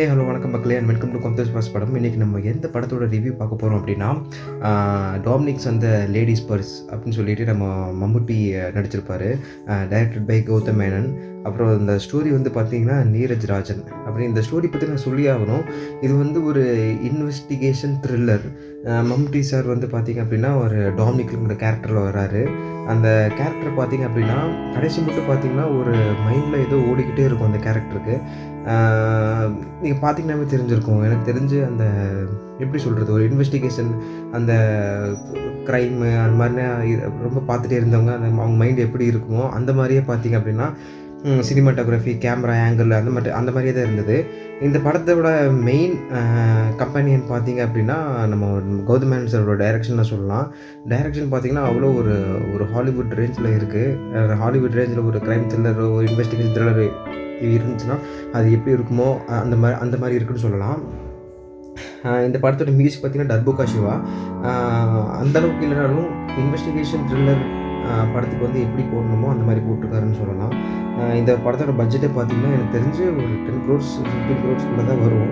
Hello வணக்கம் மக்களே and welcome to கொந்தஸ் pass படம். இன்றைக்கி நம்ம எந்த படத்தோட ரிவ்யூ பார்க்க போகிறோம் அப்படின்னா, டாமினிக்ஸ் அந்த லேடிஸ் பர்ஸ் அப்படின்னு சொல்லிட்டு நம்ம மம்முட்டி நடிச்சிருப்பார். Directed by Gautham Menon. அப்புறம் இந்த ஸ்டோரி வந்து பார்த்திங்கன்னா நீரஜ் ராஜன். அப்படி இந்த ஸ்டோரி பற்றி நான் சொல்லி ஆகணும். இது வந்து ஒரு இன்வெஸ்டிகேஷன் த்ரில்லர். மம்முட்டி சார் வந்து பார்த்திங்க அப்படின்னா ஒரு டாமினிக்ங்கிற கேரக்டரில் வராரு. அந்த கேரக்டர் பார்த்திங்க அப்படின்னா கடைசி மட்டும் பார்த்திங்கன்னா ஒரு மைண்டில் ஏதோ ஓடிக்கிட்டே இருக்கும் அந்த கேரக்டருக்கு. நீங்கள் பார்த்தீங்கன்னாவே தெரிஞ்சிருக்கும். எனக்கு தெரிஞ்சு அந்த எப்படி சொல்கிறது, ஒரு இன்வெஸ்டிகேஷன், அந்த க்ரைமு அந்த மாதிரினா ரொம்ப பார்த்துட்டே இருந்தவங்க அவங்க மைண்ட் எப்படி இருக்குமோ அந்த மாதிரியே பார்த்தீங்க அப்படின்னா சினிமாட்டோகிராஃபி, கேமரா ஆங்கிள் அந்த மாதிரியே தான் இருந்தது. இந்த படத்தோட மெயின் கம்பெனியன் பார்த்தீங்க அப்படின்னா நம்ம கௌதம் மேனன் சாரோட டைரக்ஷன் சொல்லலாம். டைரக்ஷன் பார்த்தீங்கன்னா அவ்வளோ ஒரு ஒரு ஹாலிவுட் ரேஞ்சில் இருக்குது. ஹாலிவுட் ரேஞ்சில் ஒரு க்ரைம் த்ரில்லர், ஒரு இன்வெஸ்டிகேஷன் த்ரில்லர் இருந்துச்சுன்னா அது எப்படி இருக்குமோ அந்த மாதிரி இருக்குன்னு சொல்லலாம். இந்த படத்தோட மியூசிக் பார்த்திங்கன்னா டர்புகா சிவா. அந்தளவுக்கு இல்லைனாலும் இன்வெஸ்டிகேஷன் த்ரில்லர் படத்துக்கு வந்து எப்படி போடணுமோ அந்த மாதிரி போட்டிருக்காருன்னு சொல்லலாம். இந்த படத்தோட பட்ஜெட்டை பார்த்திங்கன்னா எனக்கு தெரிஞ்சு ஒரு 10 crores 15 crores தான் வரும்.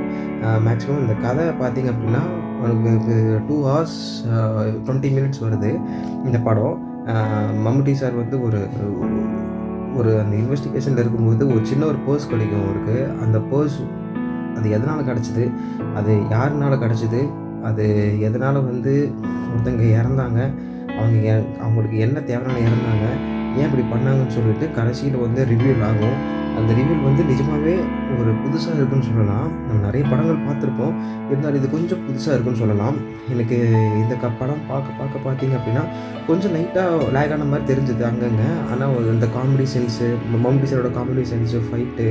மேக்ஸிமம் இந்த கதை பார்த்திங்க அப்படின்னா உங்களுக்கு 2 hours 20 minutes வருது இந்த படம். மம்முட்டி சார் வந்து ஒரு அந்த இன்வெஸ்டிகேஷனில் இருக்கும்போது ஒரு சின்ன ஒரு பர்ஸ் கிடைக்கும் அவருக்கு. அந்த பர்ஸ் அது எதனால் கிடச்சிது, அது யாருனால் கிடச்சிது, அது எதனால் வந்து ஒருத்தங்க இறந்தாங்க, அவங்களுக்கு என்ன தேவையான இறந்தாங்க, ஏன் இப்படி பண்ணாங்கன்னு சொல்லிட்டு கடைசியில் வந்து ரிவ்யூல் ஆகும். அந்த ரிவ்யூல் வந்து நிஜமாகவே ஒரு புதுசாக இருக்குன்னு சொல்லலாம். நம்ம நிறைய படங்கள் பார்த்துருப்போம், இருந்தாலும் இது கொஞ்சம் புதுசாக இருக்குன்னு சொல்லலாம். எனக்கு இந்த படம் பார்க்க பார்த்தீங்க அப்படின்னா கொஞ்சம் லைட்டாக லேக் ஆன மாதிரி தெரிஞ்சுது அங்கங்கே. ஆனால் இந்த காமெடி சென்ஸு, மம்முட்டி சாரோட காமெடி சென்ஸு, ஃபைட்டு,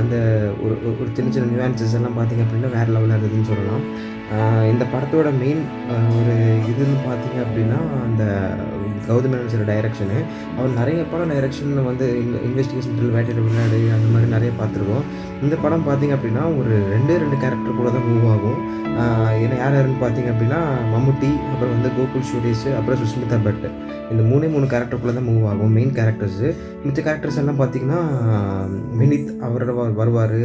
அந்த ஒரு சின்ன சின்ன நியூவான்சஸ் எல்லாம் பார்த்திங்க அப்படின்னா வேறு லெவலில் இருந்ததுன்னு சொல்லலாம். இந்த படத்தோட மெயின் ஒரு இதுன்னு பார்த்திங்க அப்படின்னா அந்த கௌதம் மேனன் சார் டைரக்ஷனு. அவர் நிறைய படம் டைரக்ஷனில் வந்து இன்வெஸ்டிகேஷன் த்ரில், வேட்டையாடு விளையாடு அந்த மாதிரி நிறைய பார்த்துருக்கோம். இந்த படம் பார்த்திங்க அப்படின்னா ஒரு 2 கேரக்டர் கூட தான் மூவ் ஆகும். ஏன்னா யாருன்னு பார்த்திங்க அப்படின்னா மம்முட்டி, அப்புறம் வந்து கோகுல் சுரேஷ், அப்புறம் சுஷ்மிதா பட். இந்த 3 கேரக்டருக்குள்ளே தான் மூவ் ஆகும் மெயின் கேரக்டர்ஸு. மிச்ச கேரக்டர்ஸ் எல்லாம் பார்த்திங்கன்னா வினித் அவரோட வருவார்.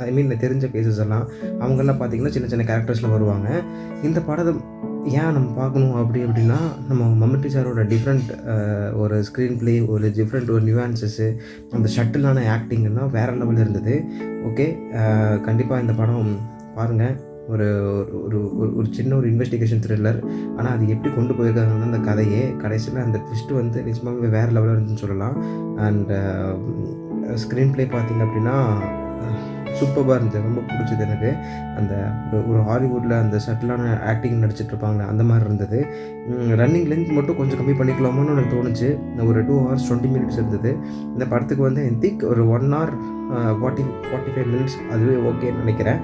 ஐ மீன் தெரிஞ்ச கேசஸ் எல்லாம் அவங்கெல்லாம் பார்த்திங்கன்னா சின்ன சின்ன கேரக்டர்ஸில் வருவாங்க. இந்த படம் ஏன் நம்ம பார்க்கணும் அப்படின்னா நம்ம மம்முட்டி சாரோட டிஃப்ரெண்ட் ஒரு ஸ்க்ரீன் ப்ளே, ஒரு டிஃப்ரெண்ட் ஒரு நியூவான்சஸ்ஸு, அந்த ஷட்டிலான ஆக்டிங்கெல்லாம் வேறு லெவலில் இருந்தது. ஓகே, கண்டிப்பாக இந்த படம் பாருங்கள். ஒரு ஒரு சின்ன ஒரு இன்வெஸ்டிகேஷன் த்ரில்லர். ஆனால் அது எப்படி கொண்டு போயிருக்காங்கன்னா அந்த கதையே கடைசியில் அந்த ட்விஸ்ட்டு வந்து நிஜமாகவே வேறு லெவலில் இருந்துன்னு சொல்லலாம். அண்ட் ஸ்க்ரீன் ப்ளே பார்த்திங்க அப்படின்னா சூப்பராக இருந்துச்சு. ரொம்ப பிடிச்சது எனக்கு. அந்த ஒரு ஹாலிவுட்டில் அந்த சட்டிலான ஆக்டிங் நடிச்சிட்ருப்பாங்க அந்த மாதிரி இருந்தது. ரன்னிங் லென்த் மட்டும் கொஞ்சம் கம்மி பண்ணிக்கலாமோன்னு எனக்கு தோணுச்சு. ஒரு 2 hours 20 minutes இருந்தது. இந்த படத்துக்கு வந்து ஐ திங்க் ஒரு 1 hour 45 minutes அதுவே ஓகேன்னு நினைக்கிறேன்.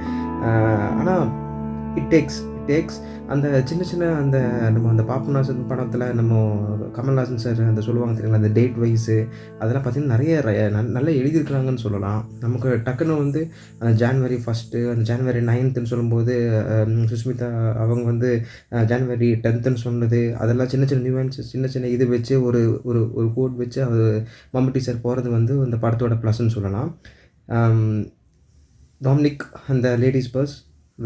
ஆனால் இட் டேக்ஸ் அந்த சின்ன சின்ன அந்த நம்ம அந்த பாபநாசன் படத்தில் நம்ம கமல்ஹாசன் சார் அந்த சொல்லுவாங்க தெரியுங்களா, அந்த டேட் வைஸு அதெல்லாம் பார்த்திங்கன்னா நிறைய நல்லா எழுதியிருக்கிறாங்கன்னு சொல்லலாம். நமக்கு டக்குன்னு வந்து அந்த January 1, அந்த January 9th சொல்லும்போது சுஷ்மிதா அவங்க வந்து January 10th சொன்னது, அதெல்லாம் சின்ன சின்ன நியூவான்சஸ், சின்ன சின்ன இது வச்சு ஒரு ஒரு ஒரு கோட் வச்சு மம்முட்டி சார் போகிறது வந்து அந்த படத்தோட ப்ளஸ்ன்னு சொல்லலாம். டாமினிக் அந்த ladies purse,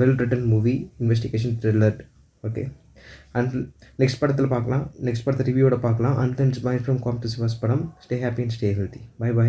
well written movie, investigation thriller. Okay, and next படத்தில் பார்க்கலாம். நெக்ஸ்ட் படத்தை ரிவ்யூவோட பார்க்கலாம். அண்ட் தென்ஸ் பை ஃப்ரம் காம்படிஸ் படம். Stay happy and stay healthy. By.